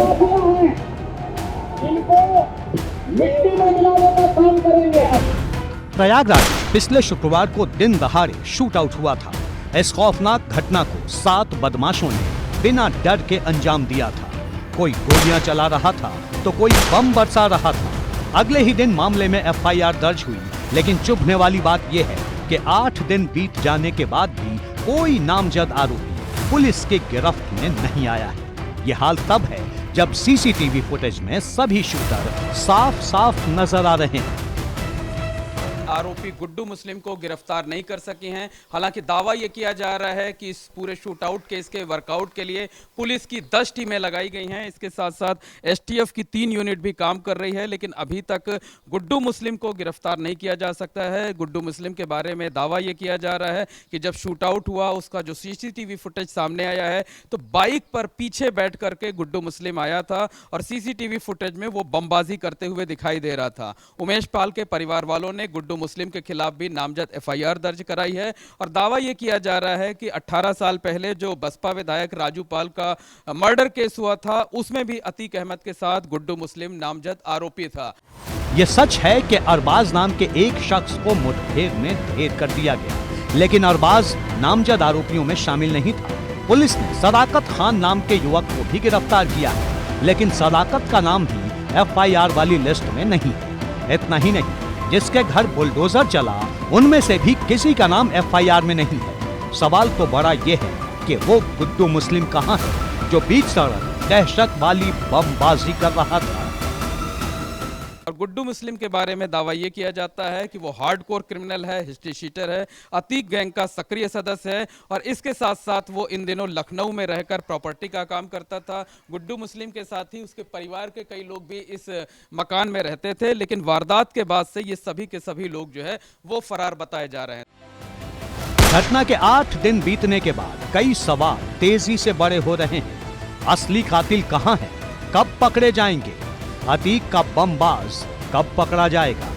Mafia हैं, इनको मिट्टी में मिलाने का काम करेंगे। प्रयागराज पिछले शुक्रवार को दिन दहाड़े शूट आउट हुआ था। इस खौफनाक घटना को 7 बदमाशों ने बिना डर के अंजाम दिया था। कोई गोलियां चला रहा था तो कोई बम बरसा रहा था। अगले ही दिन मामले में एफआईआर दर्ज हुई, लेकिन चुभने वाली बात यह है कि 8 दिन बीत जाने के बाद भी कोई नामजद आरोपी पुलिस के गिरफ्त में नहीं आया है। ये हाल तब है जब सीसीटीवी फुटेज में सभी शूटर साफ साफ नजर आ रहे हैं। आरोपी गुड्डू मुस्लिम को गिरफ्तार नहीं कर सके हैं। हालांकि दावा यह किया जा रहा है कि इस पूरे शूटआउट केस के वर्कआउट के लिए पुलिस की 10 टीमें लगाई गई हैं। इसके साथ साथ एसटीएफ की 3 यूनिट भी काम कर रही है, लेकिन अभी तक गुड्डू मुस्लिम को गिरफ्तार नहीं किया जा सकता है। गुड्डू मुस्लिम के बारे में दावा यह किया जा रहा है कि जब शूटआउट हुआ उसका जो सीसीटीवी फुटेज सामने आया है तो बाइक पर पीछे बैठ करके गुड्डू मुस्लिम आया था और सीसीटीवी फुटेज में वो बमबाजी करते हुए दिखाई दे रहा था। उमेश पाल के परिवार वालों ने गुड्डू मुस्लिम के खिलाफ भी नामजद एफआईआर दर्ज कराई है और दावा यह किया जा रहा है कि 18 साल पहले जो बसपा विधायक राजू पाल का मर्डर केस हुआ था उसमें भी अतीक अहमद के साथ गुड्डू मुस्लिम नामजद आरोपी था। यह सच है कि अरबाज नाम के एक शख्स को मुठभेड़ में ढेर कर दिया गया, लेकिन अरबाज नामजद आरोपियों में शामिल नहीं था। पुलिस ने सदाकत खान नाम के युवक को भी गिरफ्तार किया है, लेकिन सदाकत का नाम भी एफआईआर वाली लिस्ट में नहीं है। इतना ही नहीं, जिसके घर बुलडोजर चला उनमें से भी किसी का नाम एफआईआर में नहीं है। सवाल तो बड़ा ये है कि वो गुड्डू मुस्लिम कहां है जो बीच सड़क दहशत वाली बमबाजी कर रहा था। और गुड्डू मुस्लिम के बारे में दावा यह किया जाता है कि वो हार्डकोर क्रिमिनल है, हिस्ट्री शीटर है, अतीक गैंग का सक्रिय सदस्य है और इसके साथ साथ वो इन दिनों लखनऊ में रहकर प्रॉपर्टी का काम करता था। गुड्डू मुस्लिम के साथ ही उसके परिवार के कई लोग भी इस मकान में रहते थे, लेकिन वारदात के बाद से ये सभी के सभी लोग जो है वो फरार बताए जा रहे हैं। घटना के 8 दिन बीतने के बाद कई सवाल तेजी से बड़े हो रहे हैं। असली कातिल कहां है? कब पकड़े जाएंगे? अतीक का बमबाज कब पकड़ा जाएगा?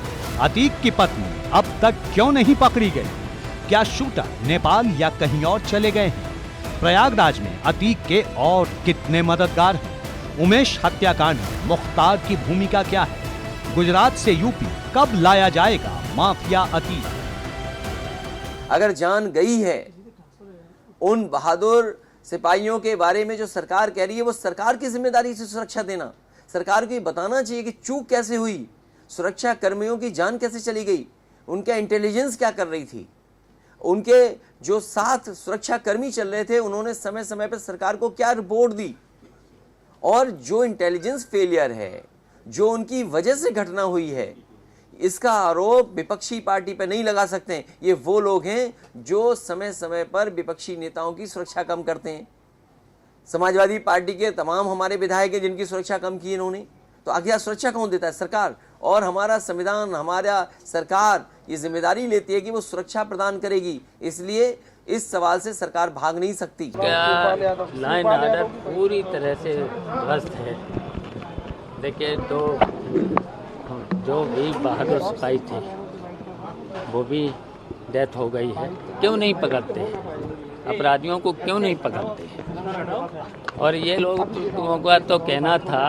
अतीक की पत्नी अब तक क्यों नहीं पकड़ी गई? क्या शूटर नेपाल या कहीं और चले गए हैं? प्रयागराज में अतीक के और कितने मददगार हैं? उमेश हत्याकांड में मुख्तार की भूमिका क्या है? गुजरात से यूपी कब लाया जाएगा माफिया अतीक? अगर जान गई है उन बहादुर सिपाहियों के बारे में जो सरकार कह रही है, वो सरकार की जिम्मेदारी से सुरक्षा देना। सरकार को ये बताना चाहिए कि चूक कैसे हुई, सुरक्षा कर्मियों की जान कैसे चली गई, उनका इंटेलिजेंस क्या कर रही थी, उनके जो साथ सुरक्षा कर्मी चल रहे थे उन्होंने समय समय पर सरकार को क्या रिपोर्ट दी। और जो इंटेलिजेंस फेलियर है, जो उनकी वजह से घटना हुई है, इसका आरोप विपक्षी पार्टी पर नहीं लगा सकते। ये वो लोग हैं जो समय समय पर विपक्षी नेताओं की सुरक्षा कम करते हैं। समाजवादी पार्टी के तमाम हमारे विधायक हैं जिनकी सुरक्षा कम की इन्होंने, तो आखिर सुरक्षा कौन देता है? सरकार। और हमारा संविधान, हमारा सरकार ये जिम्मेदारी लेती है कि वो सुरक्षा प्रदान करेगी, इसलिए इस सवाल से सरकार भाग नहीं सकती। लाइन ऑर्डर पूरी तरह से ध्वस्त है। देखिए, तो जो भी बहादुर सिपाही थे वो भी डेथ हो गई है। क्यों नहीं पकड़ते? अपराधियों को क्यों नहीं पकड़ते? और ये लोगों का तो कहना था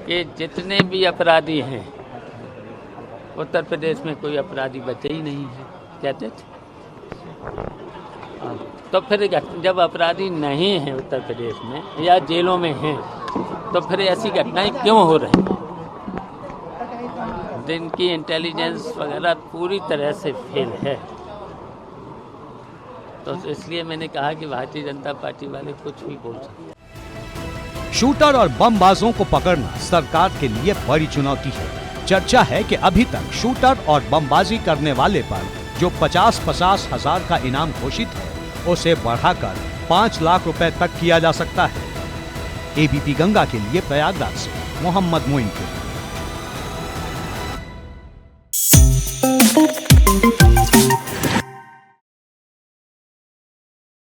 कि जितने भी अपराधी हैं उत्तर प्रदेश में कोई अपराधी बचे ही नहीं है, कहते थे। तो फिर जब अपराधी नहीं है उत्तर प्रदेश में या जेलों में हैं, तो फिर ऐसी घटनाएं क्यों हो रही हैं? जिनकी इंटेलिजेंस वगैरह पूरी तरह से फेल है। तो इसलिए मैंने कहा कि भारतीय जनता पार्टी वाले कुछ भी बोल सकते हैं। शूटर और बमबाजों को पकड़ना सरकार के लिए बड़ी चुनौती है। चर्चा है कि अभी तक शूटर और बमबाजी करने वाले पर जो 50-50 हजार का इनाम घोषित है उसे बढ़ाकर 5 लाख रुपए तक किया जा सकता है। एबीपी गंगा के लिए प्रयागराज से मोहम्मद मोइन।